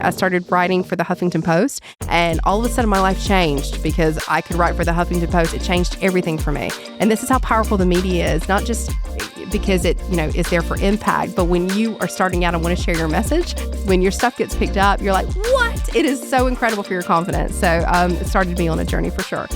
I started writing for the Huffington Post, and all of a sudden my life changed because I could write for the Huffington Post. It changed everything for me. And this is how powerful the media is, not just because it, is there for impact, but when you are starting out and want to share your message, when your stuff gets picked up, you're like, what? It is so incredible for your confidence. So it started me on a journey for sure.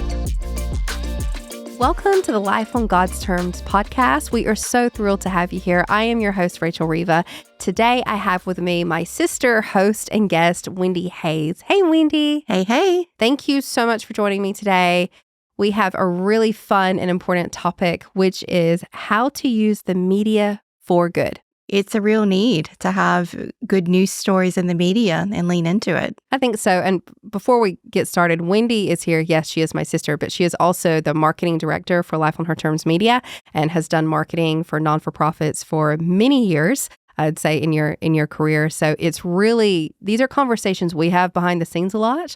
Welcome to the Life on God's Terms podcast. We are so thrilled to have you here. I am your host, Rachel Riva. Today, I have with me my sister, host, and guest, Wendy Hayes. Hey, Wendy. Hey. Thank you so much for joining me today. We have a really fun and important topic, which is how to use the media for good. It's a real need to have good news stories in the media and lean into it. I think so. And before we get started, Wendy is here. Yes, she is my sister, but she is also the marketing director for Life on Her Terms Media and has done marketing for non-for-profits for many years, I'd say, in your career. So it's really, these are conversations we have behind the scenes a lot.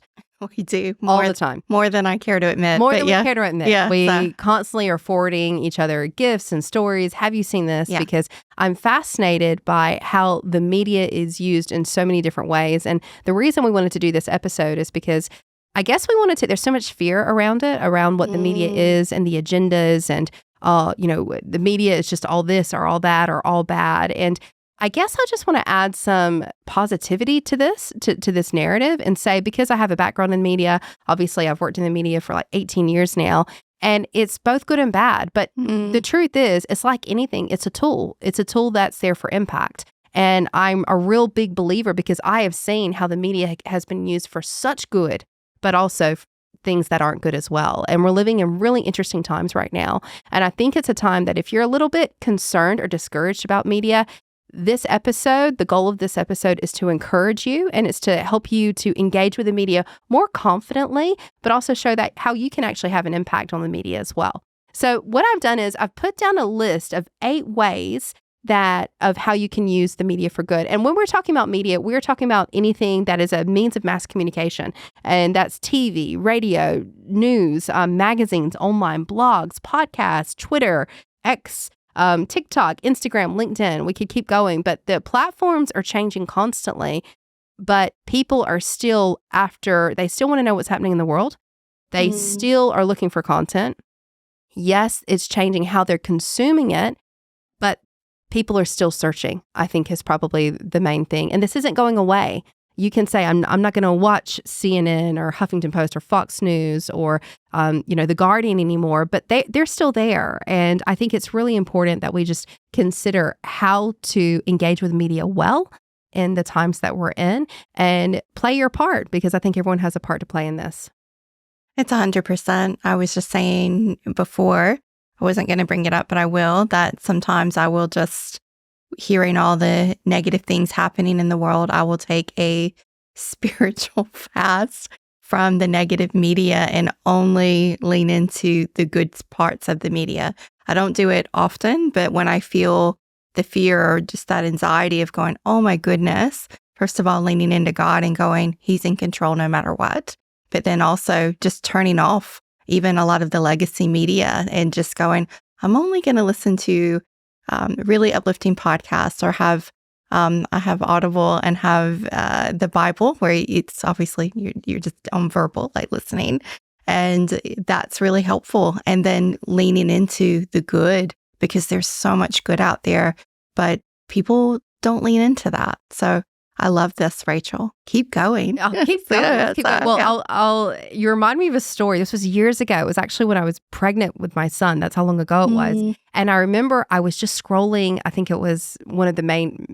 We do. All the time. More than I care to admit. More than we care to admit. Yeah, we constantly are forwarding each other gifts and stories. Have you seen this? Yeah. Because I'm fascinated by how the media is used in so many different ways. And the reason we wanted to do this episode is because I guess we wanted to, there's so much fear around it, around what the media is and the agendas and, the media is just all this or all that or all bad. And I guess I just want to add some positivity to this, to this narrative and say, because I have a background in media, obviously I've worked in the media for like 18 years now, and it's both good and bad. But the truth is, it's like anything. It's a tool. It's a tool that's there for impact. And I'm a real big believer because I have seen how the media has been used for such good, but also things that aren't good as well. And we're living in really interesting times right now. And I think it's a time that if you're a little bit concerned or discouraged about media, this episode, the goal of this episode is to encourage you, and it's to help you to engage with the media more confidently, but also show that how you can actually have an impact on the media as well. So what I've done is I've put down a list of 8 ways of how you can use the media for good. And when we're talking about media, we're talking about anything that is a means of mass communication. And that's TV, radio, news, magazines, online blogs, podcasts, Twitter, X, TikTok, Instagram, LinkedIn, we could keep going, but the platforms are changing constantly, but people are still they still want to know what's happening in the world. They still are looking for content. Yes, it's changing how they're consuming it, but people are still searching, I think is probably the main thing. And this isn't going away. You can say, I'm not going to watch CNN or Huffington Post or Fox News or, The Guardian anymore, but they're still there. And I think it's really important that we just consider how to engage with media well in the times that we're in and play your part, because I think everyone has a part to play in this. It's 100%. I was just saying before, I wasn't going to bring it up, but I will, that sometimes I will just, hearing all the negative things happening in the world, I will take a spiritual fast from the negative media and only lean into the good parts of the media. I don't do it often, but when I feel the fear or just that anxiety of going, oh my goodness, first of all, leaning into God and going, He's in control no matter what. But then also just turning off even a lot of the legacy media and just going, I'm only going to listen to really uplifting podcasts, or I have Audible and have the Bible, where it's obviously you're just on verbal, like listening, and that's really helpful. And then leaning into the good, because there's so much good out there, but people don't lean into that. So I love this, Rachel. Keep going. I'll keep going. Well, you remind me of a story. This was years ago. It was actually when I was pregnant with my son. That's how long ago it was. And I remember I was just scrolling. I think it was one of the main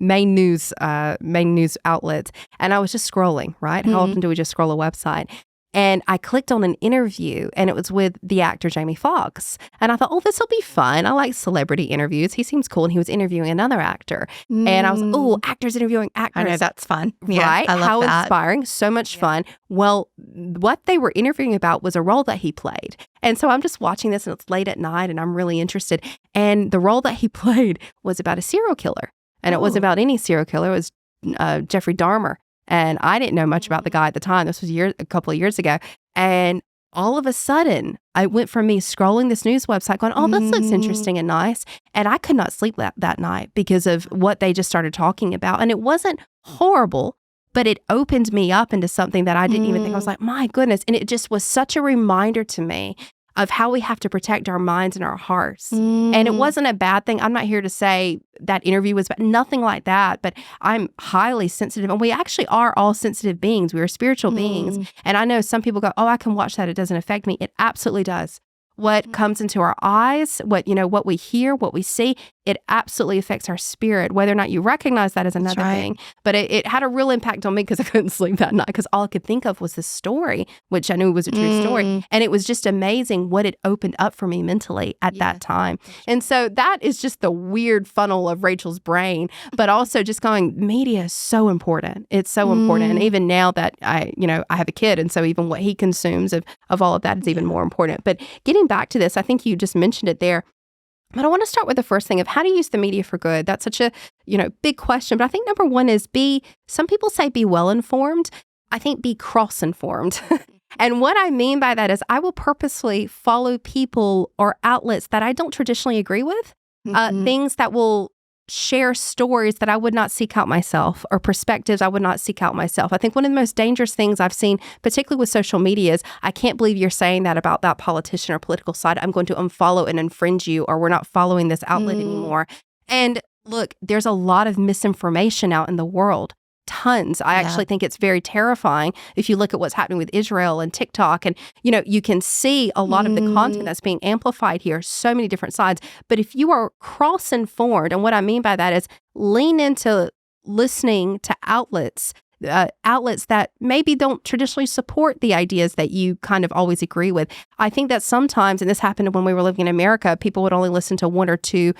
news outlets. And I was just scrolling, right? How often do we just scroll a website? And I clicked on an interview, and it was with the actor Jamie Foxx. And I thought, oh, this will be fun. I like celebrity interviews. He seems cool. And he was interviewing another actor. And I was, oh, actors interviewing actors. I know, that's fun. Right? Yeah, I love How that. inspiring. So much fun. Well, what they were interviewing about was a role that he played. And so I'm just watching this, and it's late at night, and I'm really interested. And the role that he played was about a serial killer. And it wasn't about any serial killer. It was Jeffrey Dahmer. And I didn't know much about the guy at the time. This was a couple of years ago. And all of a sudden, I went from me scrolling this news website going, oh, this looks interesting and nice. And I could not sleep that night because of what they just started talking about. And it wasn't horrible, but it opened me up into something that I didn't even think. I was like, my goodness. And it just was such a reminder to me of how we have to protect our minds and our hearts. And it wasn't a bad thing. I'm not here to say that interview was bad, nothing like that, but I'm highly sensitive. And we actually are all sensitive beings. We are spiritual beings. And I know some people go, oh, I can watch that. It doesn't affect me. It absolutely does. What comes into our eyes, what we hear, what we see, it absolutely affects our spirit. Whether or not you recognize that is another thing. But it had a real impact on me because I couldn't sleep that night because all I could think of was this story, which I knew was a true story. And it was just amazing what it opened up for me mentally at that time. And so that is just the weird funnel of Rachel's brain, but also just going, media is so important. It's so important. And even now that I have a kid, and so even what he consumes of all of that is even more important. But getting back to this, I think you just mentioned it there. But I want to start with the first thing of how to use the media for good. That's such a, big question. But I think number one is some people say be well-informed. I think be cross-informed. And what I mean by that is I will purposely follow people or outlets that I don't traditionally agree with, things that will share stories that I would not seek out myself or perspectives I would not seek out myself. I think one of the most dangerous things I've seen, particularly with social media, is I can't believe you're saying that about that politician or political side. I'm going to unfollow and unfriend you, or we're not following this outlet anymore. And look, there's a lot of misinformation out in the world. Tons. I actually think it's very terrifying if you look at what's happening with Israel and TikTok. And, you can see a lot of the content that's being amplified here, so many different sides. But if you are cross-informed, and what I mean by that is lean into listening to outlets that maybe don't traditionally support the ideas that you kind of always agree with. I think that sometimes, and this happened when we were living in America, people would only listen to one or two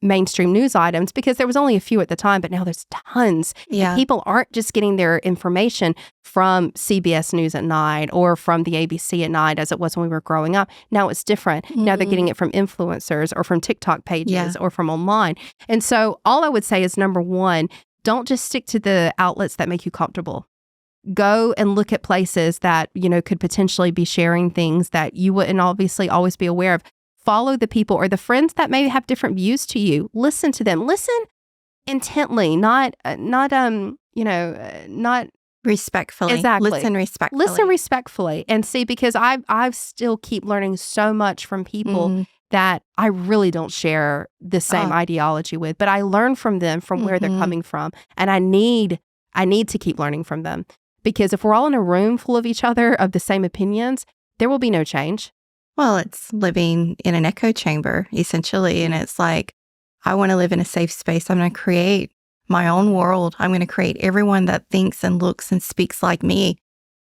mainstream news items because there was only a few at the time, but now there's tons. Yeah. People aren't just getting their information from CBS News at night or from the ABC at night as it was when we were growing up. Now it's different. Now they're getting it from influencers or from TikTok pages or from online. And so all I would say is, number one, don't just stick to the outlets that make you comfortable. Go and look at places that, could potentially be sharing things that you wouldn't obviously always be aware of. Follow the people or the friends that maybe have different views to you. Listen to them. Listen intently, not respectfully. Exactly. Listen respectfully. And see, because I still keep learning so much from people that I really don't share the same ideology with, but I learn from them, from where they're coming from. And I need to keep learning from them, because if we're all in a room full of each other of the same opinions, there will be no change. Well, it's living in an echo chamber, essentially. And it's like, I want to live in a safe space. I'm going to create my own world. I'm going to create everyone that thinks and looks and speaks like me.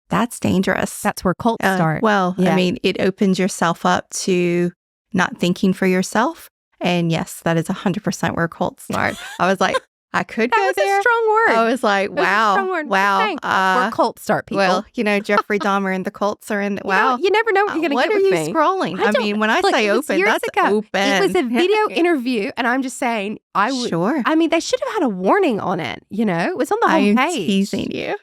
That's dangerous. That's where cults start. I mean, it opens yourself up to not thinking for yourself. And yes, that is 100% where cults start. I was like, I could go there. That was a strong word. I was like, wow. Where cults start, people. Well, Jeffrey Dahmer and the cults are in. Wow. You never know what you're going to get with me. What are you scrolling? I mean, when I say open, that's open. It was a video interview, and I'm just saying, I would. Sure. I mean, they should have had a warning on it. It was on the homepage. I'm teasing you.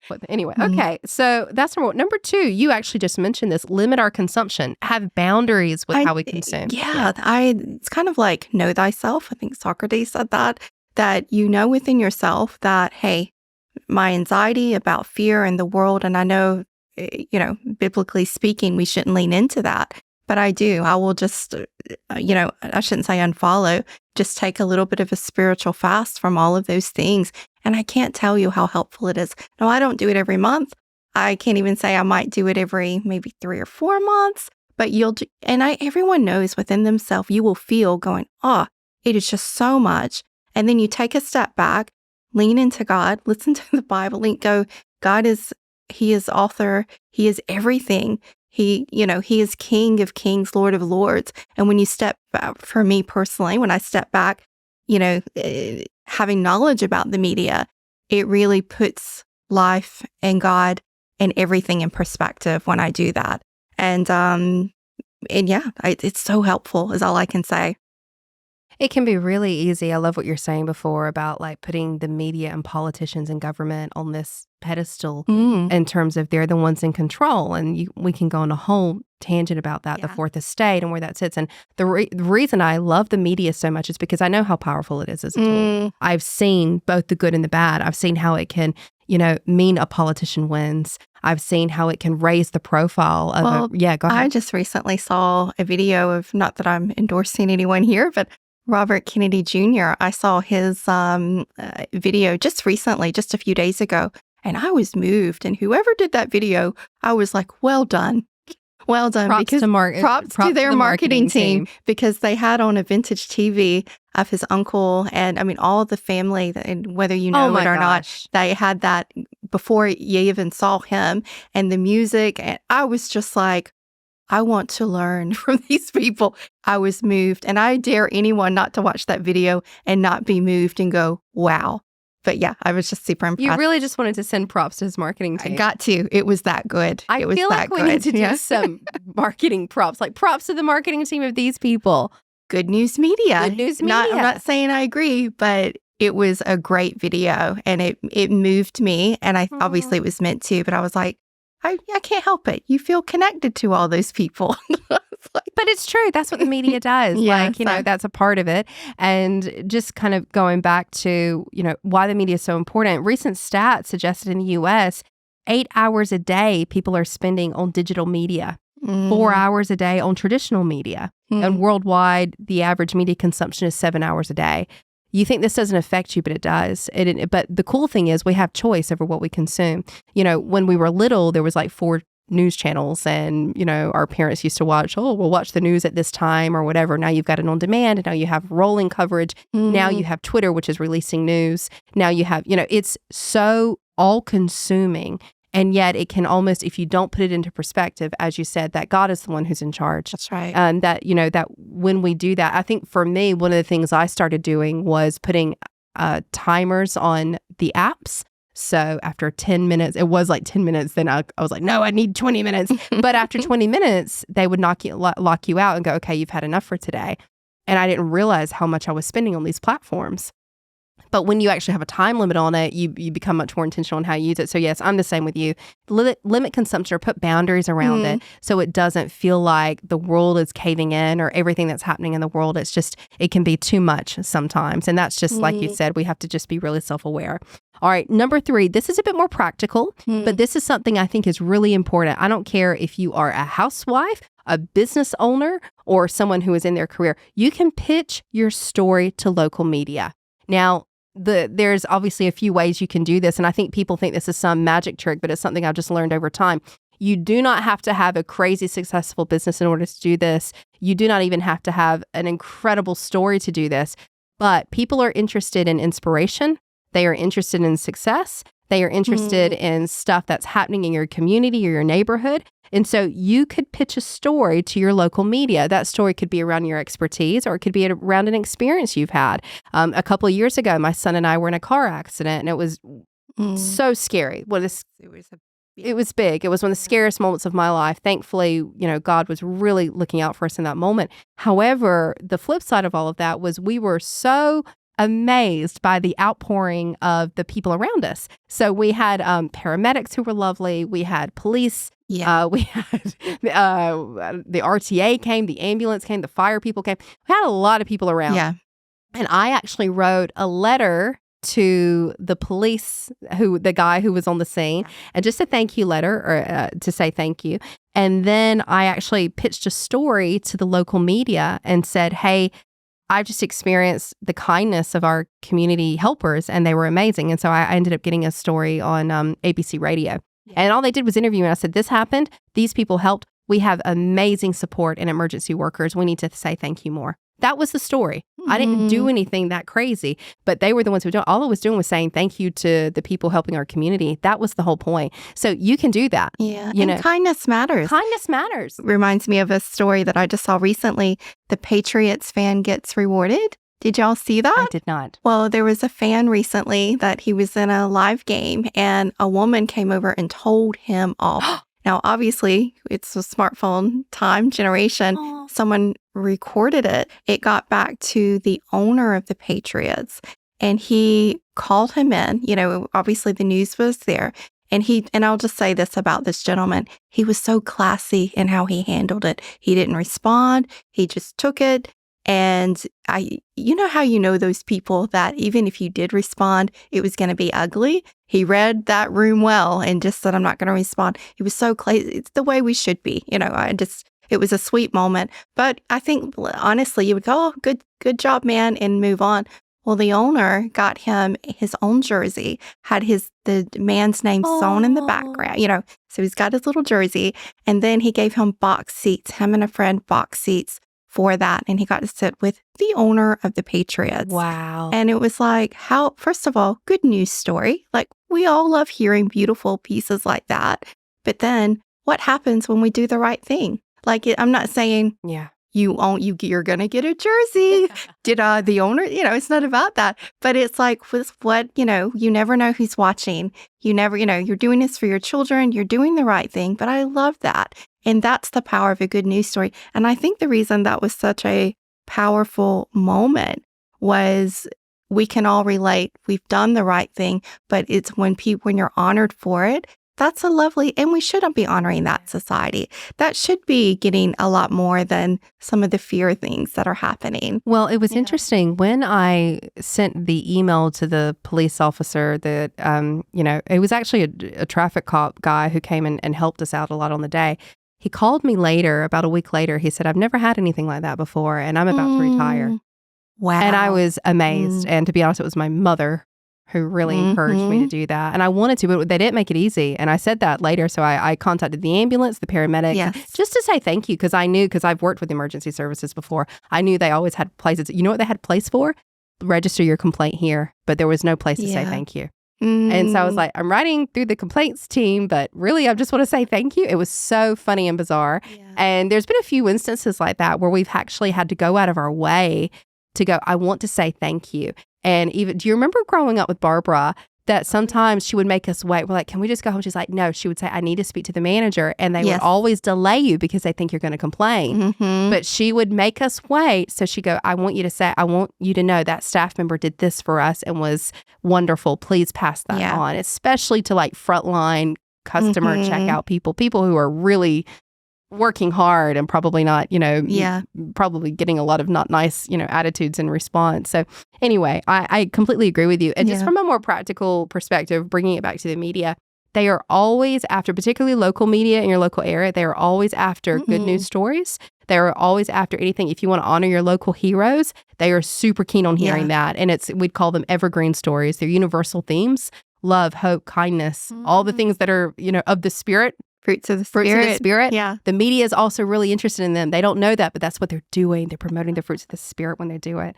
But anyway, okay. So that's number one. Number two, you actually just mentioned this: limit our consumption. Have boundaries with how we consume. It's kind of like know thyself. I think Socrates said that within yourself that, hey, my anxiety about fear and the world, and I know, biblically speaking, we shouldn't lean into that. But I will just, I shouldn't say unfollow, just take a little bit of a spiritual fast from all of those things. And I can't tell you how helpful it is. No, I don't do it every month. I can't even say I might do it every maybe 3 or 4 months, but everyone knows within themselves, you will feel going, it is just so much. And then you take a step back, lean into God, listen to the Bible, He is author. He is everything. He is King of Kings, Lord of Lords. And when you step back, for me personally, when I step back, having knowledge about the media, it really puts life and God and everything in perspective when I do that. And it's so helpful, is all I can say. It can be really easy. I love what you're saying before about like putting the media and politicians and government on this pedestal in terms of they're the ones in control. And we can go on a whole tangent about that, the fourth estate and where that sits. And the reason I love the media so much is because I know how powerful it is as a tool. I've seen both the good and the bad. I've seen how it can, mean a politician wins. I've seen how it can raise the profile of go ahead. I just recently saw a video of, not that I'm endorsing anyone here, but Robert Kennedy Jr. I saw his video just recently, just a few days ago, and I was moved. And whoever did that video, I was like, well done. Well done. Props to their marketing team, because they had on a vintage TV of his uncle and, all the family, and whether you know it or not, they had that before you even saw him, and the music. And I was just like, I want to learn from these people. I was moved, and I dare anyone not to watch that video and not be moved and go, wow. But yeah, I was just super impressed. You really just wanted to send props to his marketing team. I got to. It was that good. I feel like we need to do some marketing props, like props to the marketing team of these people. Good News Media. Good News Media. I'm not saying I agree, but it was a great video, and it moved me. And obviously it was meant to, but I was like, I can't help it. You feel connected to all those people. But it's true. That's what the media does. That's a part of it. And just kind of going back to, why the media is so important. Recent stats suggested in the U.S., 8 hours a day people are spending on digital media, 4 hours a day on traditional media. And worldwide, the average media consumption is 7 hours a day. You think this doesn't affect you, but it does. But the cool thing is we have choice over what we consume. When we were little, there was like 4 news channels, and, our parents used to watch, we'll watch the news at this time or whatever. Now you've got it on demand, and now you have rolling coverage. Now you have Twitter, which is releasing news. Now you have, it's so all-consuming. And yet it can almost, if you don't put it into perspective, as you said, that God is the one who's in charge. That's right. That when we do that, I think for me, one of the things I started doing was putting timers on the apps. So after 10 minutes, it was like 10 minutes. Then I was like, no, I need 20 minutes. But after 20 minutes, they would lock you out and go, okay, you've had enough for today. And I didn't realize how much I was spending on these platforms. But when you actually have a time limit on it, you become much more intentional on how you use it. So yes, I'm the same with you. Limit consumption or put boundaries around it so it doesn't feel like the world is caving in or everything that's happening in the world. It's just, it can be too much sometimes. And that's just like you said, we have to just be really self-aware. All right, number 3, this is a bit more practical, but this is something I think is really important. I don't care if you are a housewife, a business owner, or someone who is in their career. You can pitch your story to local media. Now, there's obviously a few ways you can do this, and I think people think this is some magic trick, but it's something I've just learned over time. You do not have to have a crazy successful business in order to do this. You do not even have to have an incredible story to do this, but people are interested in inspiration. They are interested in success. They are interested in stuff that's happening in your community or your neighborhood. And so you could pitch a story to your local media. That story could be around your expertise, or it could be around an experience you've had. A couple of years ago, my son and I were in a car accident, and it was so scary. It was big. It was one of the scariest moments of my life. Thankfully, God was really looking out for us in that moment. However, the flip side of all of that was we were so amazed by the outpouring of the people around us. So we had paramedics who were lovely. We had police. Yeah. We had the RTA came, the ambulance came, the fire people came. We had a lot of people around. Yeah. And I actually wrote a letter to the police, the guy who was on the scene, and just a thank you letter, or to say thank you. And then I actually pitched a story to the local media and said, hey, I just experienced the kindness of our community helpers, and they were amazing. And so I ended up getting a story on ABC Radio. Yeah. And all they did was interview me. And I said, this happened. These people helped. We have amazing support and emergency workers. We need to say thank you more. That was the story. I didn't do anything that crazy, but they were the ones who did. All I was doing was saying thank you to the people helping our community. That was the whole point. So you can do that. Yeah. And kindness matters. Kindness matters. Reminds me of a story that I just saw recently. The Patriots fan gets rewarded. Did y'all see that? I did not. Well, there was a fan recently that he was in a live game, and a woman came over and told him off. Now, obviously, it's a smartphone time generation. Oh. Someone recorded it. It got back to the owner of the Patriots, and he called him in. Obviously the news was there. And I'll just say this about this gentleman. He was so classy in how he handled it. He didn't respond. He just took it. And how those people that even if you did respond, it was going to be ugly. He read that room well and just said, I'm not going to respond. He was so classy. It's the way we should be. It was a sweet moment. But I think, honestly, you would go, oh, good job, man, and move on. Well, the owner got him his own jersey, had the man's name sewn in the background, so he's got his little jersey. And then he gave him box seats, him and a friend box seats for that. And he got to sit with the owner of the Patriots. Wow. And it was like, first of all, good news story. Like, we all love hearing beautiful pieces like that. But then what happens when we do the right thing? Like, I'm not saying, you're going to get a jersey. Did the owner, it's not about that. But it's like, with what, you never know who's watching. You never, you're doing this for your children. You're doing the right thing. But I love that. And that's the power of a good news story. And I think the reason that was such a powerful moment was we can all relate. We've done the right thing. But it's when you're honored for it, that's a lovely, and we shouldn't be honoring that society. That should be getting a lot more than some of the fear things that are happening. Well, it was interesting when I sent the email to the police officer that, it was actually a traffic cop guy who came and helped us out a lot on the day. He called me later, about a week later. He said, I've never had anything like that before, and I'm about to retire. Wow. And I was amazed. And to be honest, it was my mother who really encouraged me to do that. And I wanted to, but they didn't make it easy. And I said that later. So I contacted the ambulance, the paramedics, just to say thank you. Because I've worked with emergency services before. I knew they always had places. You know what they had a place for? Register your complaint here. But there was no place to say thank you. And so I was like, I'm writing through the complaints team, but really, I just want to say thank you. It was so funny and bizarre. And there's been a few instances like that where we've actually had to go out of our way to go, I want to say thank you. And even, do you remember growing up with Barbara that sometimes she would make us wait? We're like, can we just go home? She's like, no. She would say, I need to speak to the manager. And they would always delay you because they think you're going to complain. But she would make us wait. So she'd go, I want you to know that staff member did this for us and was wonderful. Please pass that on, especially to like frontline customer checkout people who are really working hard and probably not, probably getting a lot of not nice, attitudes in response. So anyway, I completely agree with you. And just from a more practical perspective, bringing it back to the media, they are always after, particularly local media in your local area, they are always after good news stories. They are always after anything. If you want to honor your local heroes, they are super keen on hearing that. And we'd call them evergreen stories. They're universal themes: love, hope, kindness, all the things that are, of the spirit. Fruits of the Spirit. Yeah. The media is also really interested in them. They don't know that, but that's what they're doing. They're promoting the fruits of the Spirit when they do it.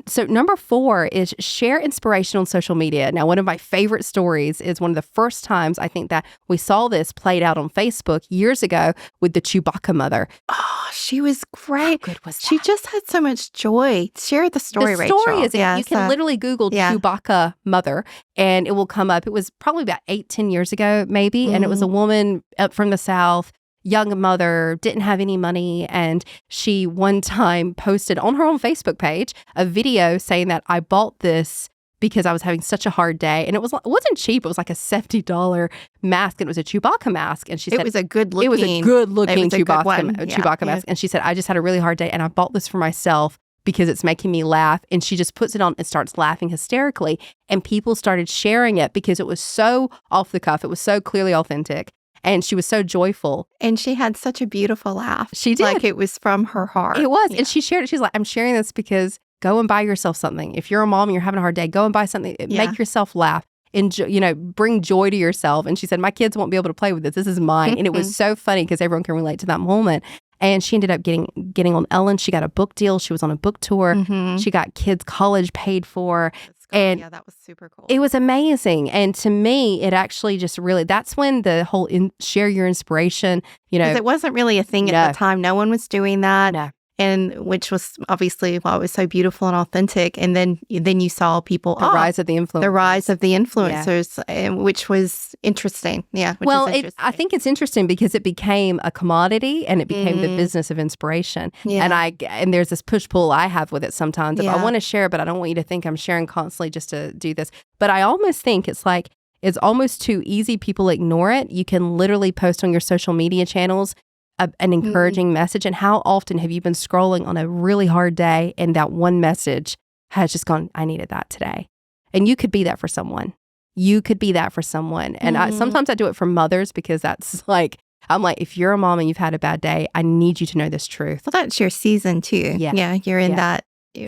So number 4 is share inspiration on social media. Now, one of my favorite stories is one of the first times I think that we saw this played out on Facebook years ago with the Chewbacca mother. Oh, she was great. How good was that? She just had so much joy. Share the story, Rachel. The story is, you can literally Google Chewbacca mother and it will come up. It was probably about 8-10 years ago, maybe. And it was a woman up from the South, young mother, didn't have any money. And she one time posted on her own Facebook page a video saying that I bought this because I was having such a hard day. And it wasn't cheap. It was like a $70 mask. And it was a Chewbacca mask. And she said, it was a good looking Chewbacca mask. And she said, I just had a really hard day and I bought this for myself because it's making me laugh. And she just puts it on and starts laughing hysterically. And people started sharing it because it was so off the cuff. It was so clearly authentic. And she was so joyful. And she had such a beautiful laugh. She did. Like it was from her heart. It was. Yeah. And she shared it. She's like, I'm sharing this because go and buy yourself something. If you're a mom and you're having a hard day, go and buy something. Make yourself laugh. Enjoy, bring joy to yourself. And she said, my kids won't be able to play with this. This is mine. And it was so funny because everyone can relate to that moment. And she ended up getting on Ellen. She got a book deal. She was on a book tour. She got kids' college paid for. And that was super cool. It was amazing. And to me, it actually just really, that's when the whole share your inspiration, Because it wasn't really a thing at the time. No one was doing that. No. and which was obviously why it was so beautiful and authentic. And then you saw people The rise of the influencers. the rise of the influencers, which was interesting. Yeah. I think it's interesting because it became a commodity and it became the business of inspiration. Yeah. And there's this push-pull I have with it sometimes. If I Yeah. want to share, but I don't want you to think I'm sharing constantly just to do this. But I almost think it's like, it's almost too easy. People ignore it. You can literally post on your social media channels an encouraging message. And how often have you been scrolling on a really hard day and that one message has just gone, I needed that today. And you could be that for someone. You could be that for someone. And sometimes I do it for mothers because that's like, I'm like, if you're a mom and you've had a bad day, I need you to know this truth. Well, that's your season too. Yeah. Yeah. You're in that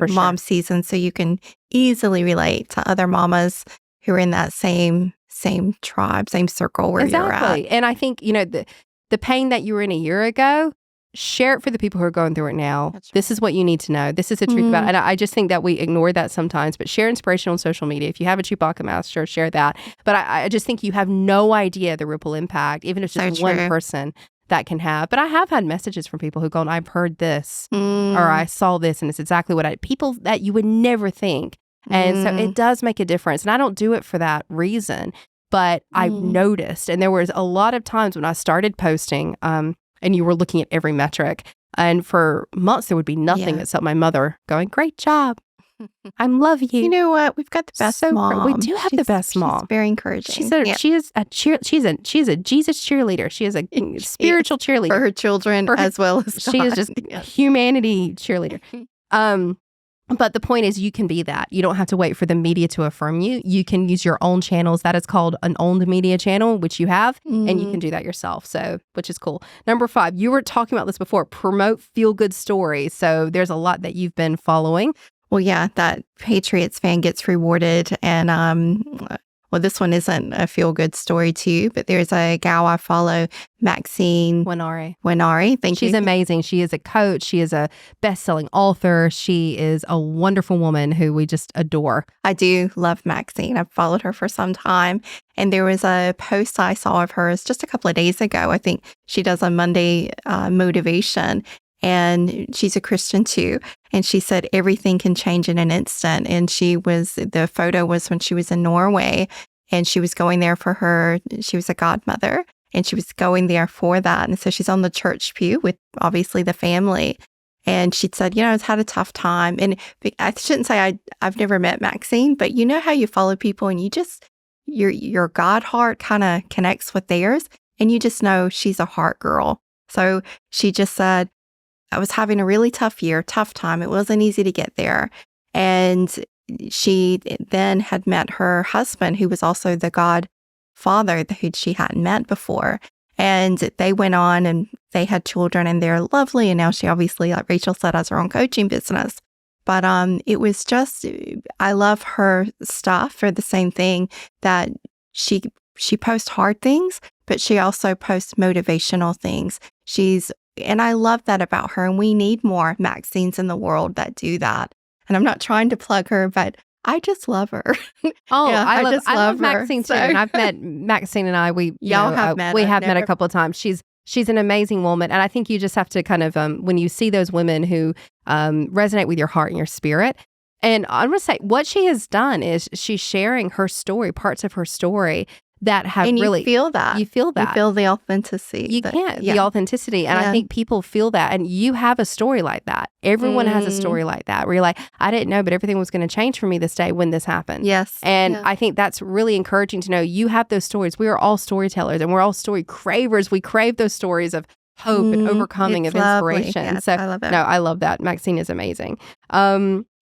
mom season. So you can easily relate to other mamas who are in that same tribe, same circle where you're at. And I think, the pain that you were in a year ago, share it for the people who are going through it now. That's right. This is what you need to know. This is the truth about it. And I just think that we ignore that sometimes. But share inspiration on social media. If you have a Chewbacca mask, sure, share that. But I just think you have no idea the ripple impact, even if it's just one person that can have. But I have had messages from people who've gone, I've heard this or I saw this and it's exactly what people that you would never think. And so it does make a difference. And I don't do it for that reason. But I've noticed, and there was a lot of times when I started posting, and you were looking at every metric, and for months there would be nothing except my mother going, great job. I love you. You know what? We've got the best mom. We do have the best mom. She's very encouraging. She's a Jesus cheerleader. She is a spiritual cheerleader. For her children as well as God. She is just humanity cheerleader. But the point is you can be that. You don't have to wait for the media to affirm you. You can use your own channels. That is called an owned media channel, which you have, and you can do that yourself. So, which is cool. Number 5, you were talking about this before, promote feel-good stories. So there's a lot that you've been following. Well, yeah, that Patriots fan gets rewarded. And well, this one isn't a feel-good story too, but there's a gal I follow, Maxine Winari. Thank you. She's amazing. She is a coach. She is a best-selling author. She is a wonderful woman who we just adore. I do love Maxine. I've followed her for some time. And there was a post I saw of hers just a couple of days ago. I think she does a Monday motivation. And she's a Christian too. And she said everything can change in an instant. And the photo was when she was in Norway and she was going there she was a godmother and she was going there for that. And so she's on the church pew with obviously the family. And she said, I've had a tough time. And I shouldn't say I've never met Maxine, but you know how you follow people and you just, your God heart kind of connects with theirs. And you just know she's a heart girl. So she just said, I was having a really tough time. It wasn't easy to get there. And she then had met her husband, who was also the godfather who she hadn't met before. And they went on and they had children and they're lovely. And now she obviously, like Rachel said, has her own coaching business. But it was just, I love her stuff for the same thing that she posts hard things, but she also posts motivational things. And I love that about her. And we need more Maxines in the world that do that. And I'm not trying to plug her, but I just love her. Oh, yeah, I love her. Maxine too. And I've met Maxine and I, we have met a couple of times. She's an amazing woman. And I think you just have to kind of, when you see those women who resonate with your heart and your spirit, and I'm going to say what she has done is she's sharing her story, parts of her story that have and really... you feel that. You feel that. You feel the authenticity. The authenticity. And I think people feel that. And you have a story like that. Everyone has a story like that where you're like, I didn't know, but everything was going to change for me this day when this happened. Yes. And I think that's really encouraging to know you have those stories. We are all storytellers and we're all story cravers. We crave those stories of hope and overcoming, of inspiration. Yes, so I love it. No, I love that. Maxine is amazing.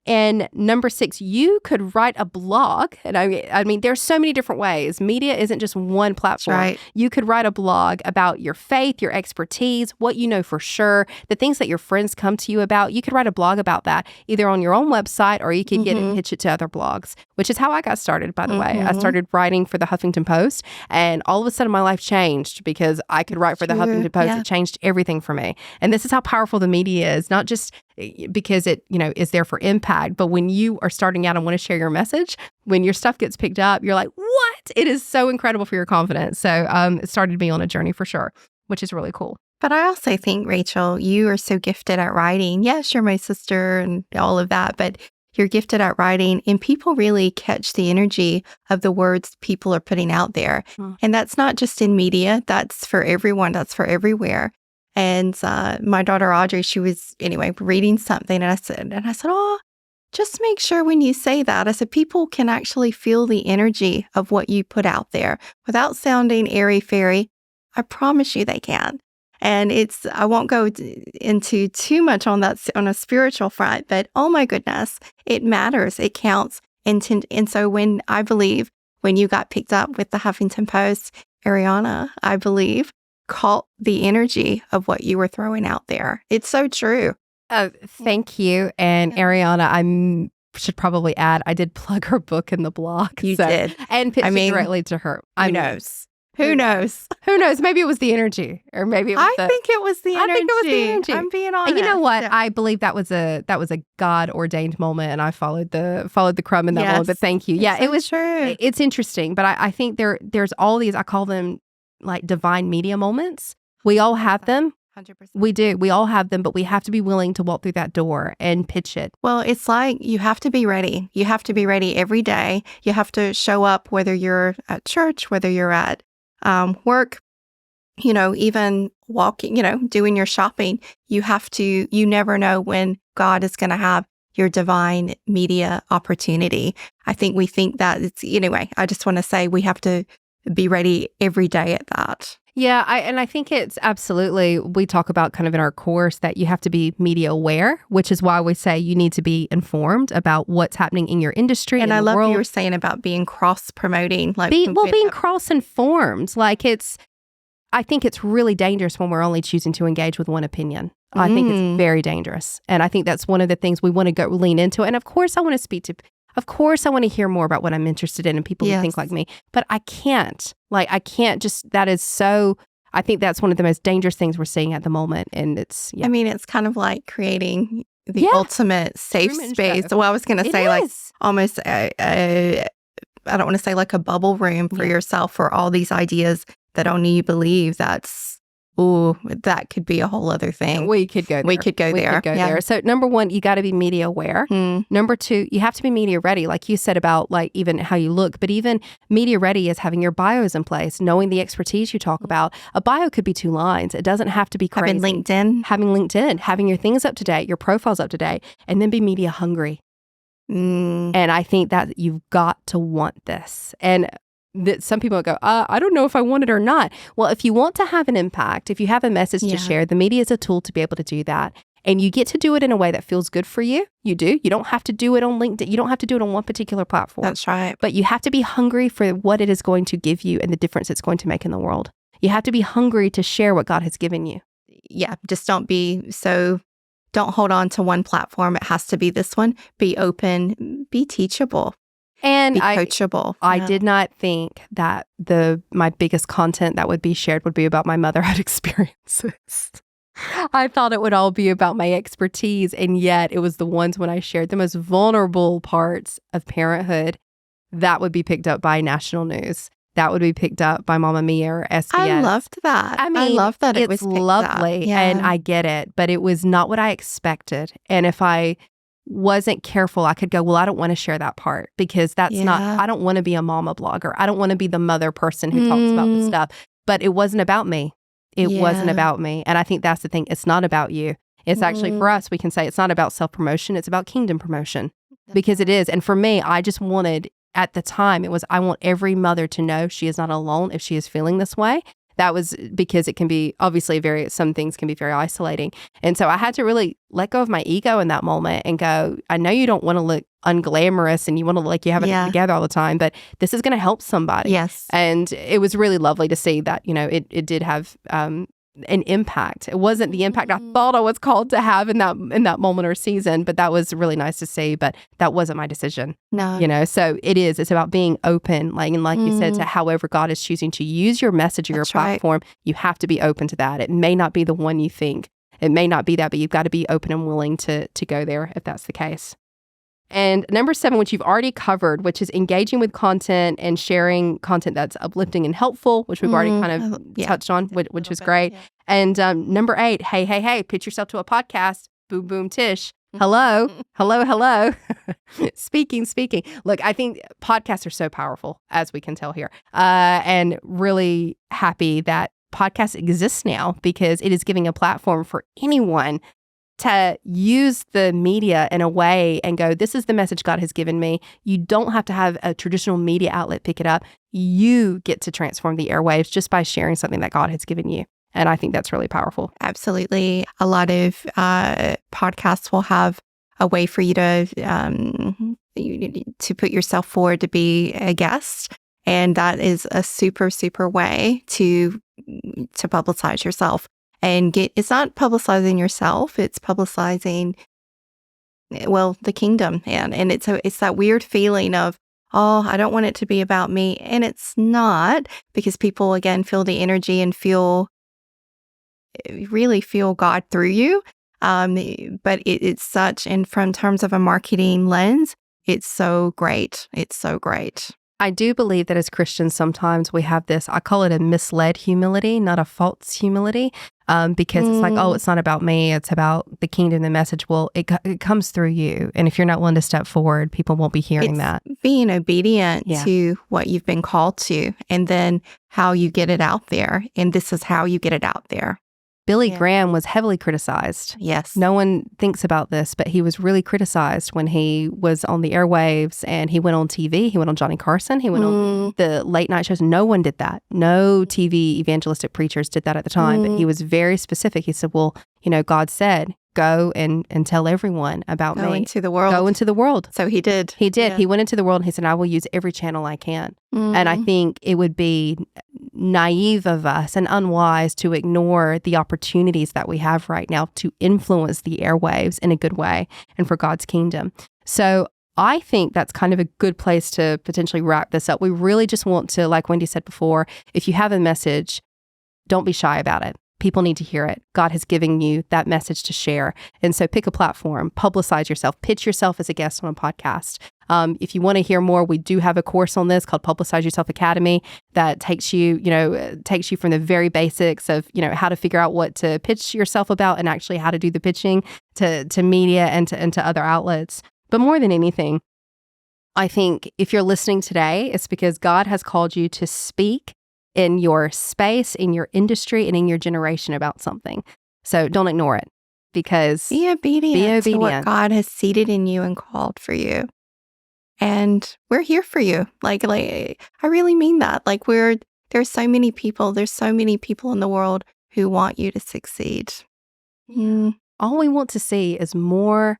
And number 6, you could write a blog. And I mean, there's so many different ways. Media isn't just one platform. Right. You could write a blog about your faith, your expertise, what you know for sure, the things that your friends come to you about. You could write a blog about that, either on your own website or you could pitch it to other blogs, which is how I got started, by the way. I started writing for the Huffington Post, and all of a sudden my life changed because I could write for the Huffington Post. It changed everything for me. And this is how powerful the media is, not just because it, is there for impact, but when you are starting out and want to share your message, when your stuff gets picked up, you're like, what? It is so incredible for your confidence. So it started me on a journey for sure, which is really cool. But I also think, Rachel, you are so gifted at writing. Yes, you're my sister and all of that, but you're gifted at writing, and people really catch the energy of the words people are putting out there. And that's not just in media, that's for everyone, that's for everywhere. And my daughter Audrey, she was reading something, and I said, oh, just make sure when you say that, I said, people can actually feel the energy of what you put out there without sounding airy-fairy. I promise you they can. And I won't go into too much on that on a spiritual front, but oh my goodness, it matters. It counts. And so when you got picked up with the Huffington Post, Ariana, I believe, caught the energy of what you were throwing out there. It's so true. Thank you. And Ariana, I should probably add, I did plug her book in the blog. You did. And pitched it directly to her. Who knows? Who knows? Who knows? Maybe it was the energy, or maybe it was I think it was the energy. I think it was the energy. I'm being honest. And you know what? Yeah. I believe that was a God ordained moment, and I followed the crumb in that moment. But thank you. Yeah, it was true. It's interesting, but I think there's all these. I call them like divine media moments. We all have them. 100%. We do. We all have them, but we have to be willing to walk through that door and pitch it. Well, it's like you have to be ready. You have to be ready every day. You have to show up, whether you're at church, whether you're at work, even walking, doing your shopping. You never know when God is going to have your divine media opportunity. I think we think that I just want to say we have to be ready every day at that. Yeah, I think it's absolutely, we talk about kind of in our course that you have to be media aware, which is why we say you need to be informed about what's happening in your industry. And I love what you were saying about being cross-promoting. Being cross-informed. I think it's really dangerous when we're only choosing to engage with one opinion. I think it's very dangerous. And I think that's one of the things we want to go lean into. And of course, I want to hear more about what I'm interested in and people who think like me. But I can't. That is so, I think that's one of the most dangerous things we're seeing at the moment. And it's, I mean, it's kind of like creating the ultimate safe space. So I was going to say almost, I don't want to say like a bubble room for yourself for all these ideas that only you believe. That could be a whole other thing. We could go there. So number one, you got to be media aware. Number two, you have to be media ready. Like you said about even how you look, but even media ready is having your bios in place, knowing the expertise you talk about. A bio could be 2 lines. It doesn't have to be crazy. Having LinkedIn, having your things up to date, your profiles up to date, and then be media hungry. And I think that you've got to want this. And that some people go, I don't know if I want it or not. Well, if you want to have an impact, if you have a message to share, the media is a tool to be able to do that. And you get to do it in a way that feels good for you. You do. You don't have to do it on LinkedIn. You don't have to do it on one particular platform. That's right. But you have to be hungry for what it is going to give you and the difference it's going to make in the world. You have to be hungry to share what God has given you. Yeah. Just don't hold on to one platform. It has to be this one. Be open, be teachable. And be coachable. I did not think that my biggest content that would be shared would be about my motherhood experiences. I thought it would all be about my expertise, and yet it was the ones when I shared the most vulnerable parts of parenthood that would be picked up by national news. That would be picked up by Mamma Mia or SBS. I loved that. I mean, I love that it was picked lovely, up. Yeah. And I get it, but it was not what I expected. And if I wasn't careful, I could go, well, I don't want to share that part because that's not, I don't want to be a mama blogger. I don't want to be the mother person who talks about this stuff. But it wasn't about me. It wasn't about me. And I think that's the thing. It's not about you. It's actually, for us, we can say it's not about self-promotion. It's about kingdom promotion because it is. And for me, I just wanted, at the time, I want every mother to know she is not alone if she is feeling this way. That was because it can be obviously some things can be very isolating. And so I had to really let go of my ego in that moment and go, I know you don't want to look unglamorous and you want to look like you have it together all the time, but this is going to help somebody. Yes. And it was really lovely to see that, it did have an impact. It wasn't the impact I thought I was called to have in that moment or season, but that was really nice to see. But that wasn't my decision. No. So it's about being open, like you said, to however God is choosing to use your message or your platform. Right. You have to be open to that. It may not be the one you think. It may not be that, but you've got to be open and willing to go there if that's the case. And number 7, which you've already covered, which is engaging with content and sharing content that's uplifting and helpful, which we've already kind of touched on, which was great. Yeah. And number 8, hey, pitch yourself to a podcast. Boom, boom, tish. Hello. Speaking. Look, I think podcasts are so powerful, as we can tell here, and really happy that podcasts exist now because it is giving a platform for anyone to use the media in a way and go, this is the message God has given me. You don't have to have a traditional media outlet pick it up. You get to transform the airwaves just by sharing something that God has given you. And I think that's really powerful. Absolutely. A lot of podcasts will have a way for you to put yourself forward to be a guest. And that is a super, super way to publicize yourself. And it's not publicizing yourself, it's publicizing, the kingdom. And it's that weird feeling of, oh, I don't want it to be about me. And it's not, because people, again, feel the energy and really feel God through you. But it's such, and from terms of a marketing lens, it's so great. It's so great. I do believe that as Christians, sometimes we have this, I call it a misled humility, not a false humility, because it's like, oh, it's not about me. It's about the kingdom, the message. Well, it comes through you. And if you're not willing to step forward, people won't be hearing that. Being obedient to what you've been called to, and then how you get it out there. And this is how you get it out there. Billy Graham was heavily criticized. Yes. No one thinks about this, but he was really criticized when he was on the airwaves and he went on TV. He went on Johnny Carson. He went on the late night shows. No one did that. No TV evangelistic preachers did that at the time. But he was very specific. He said, well, God said, go and tell everyone about me. Go into the world. Go into the world. So he did. He did. Yeah. He went into the world and he said, I will use every channel I can. And I think it would be naive of us and unwise to ignore the opportunities that we have right now to influence the airwaves in a good way and for God's kingdom. So I think that's kind of a good place to potentially wrap this up. We really just want to, like Wendy said before, if you have a message, don't be shy about it. People need to hear it. God has given you that message to share. And so pick a platform, publicize yourself, pitch yourself as a guest on a podcast. If you want to hear more, we do have a course on this called Publicize Yourself Academy that takes you from the very basics of, how to figure out what to pitch yourself about and actually how to do the pitching to media and to other outlets. But more than anything, I think if you're listening today, it's because God has called you to speak in your space, in your industry, and in your generation about something. So don't ignore it, because be obedient to what God has seated in you and called for you. And we're here for you. Like I really mean that. Like there's so many people in the world who want you to succeed. All we want to see is more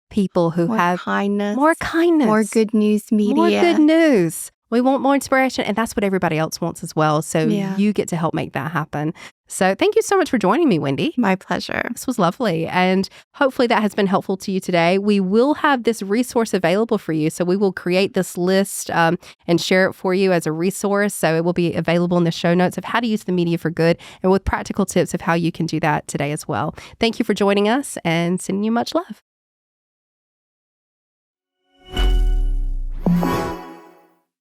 people who have more kindness, more good news media, more good news. We want more inspiration, and that's what everybody else wants as well. So you get to help make that happen. So thank you so much for joining me, Wendy. My pleasure. This was lovely. And hopefully that has been helpful to you today. We will have this resource available for you. So we will create this list and share it for you as a resource. So it will be available in the show notes of how to use the media for good and with practical tips of how you can do that today as well. Thank you for joining us and sending you much love.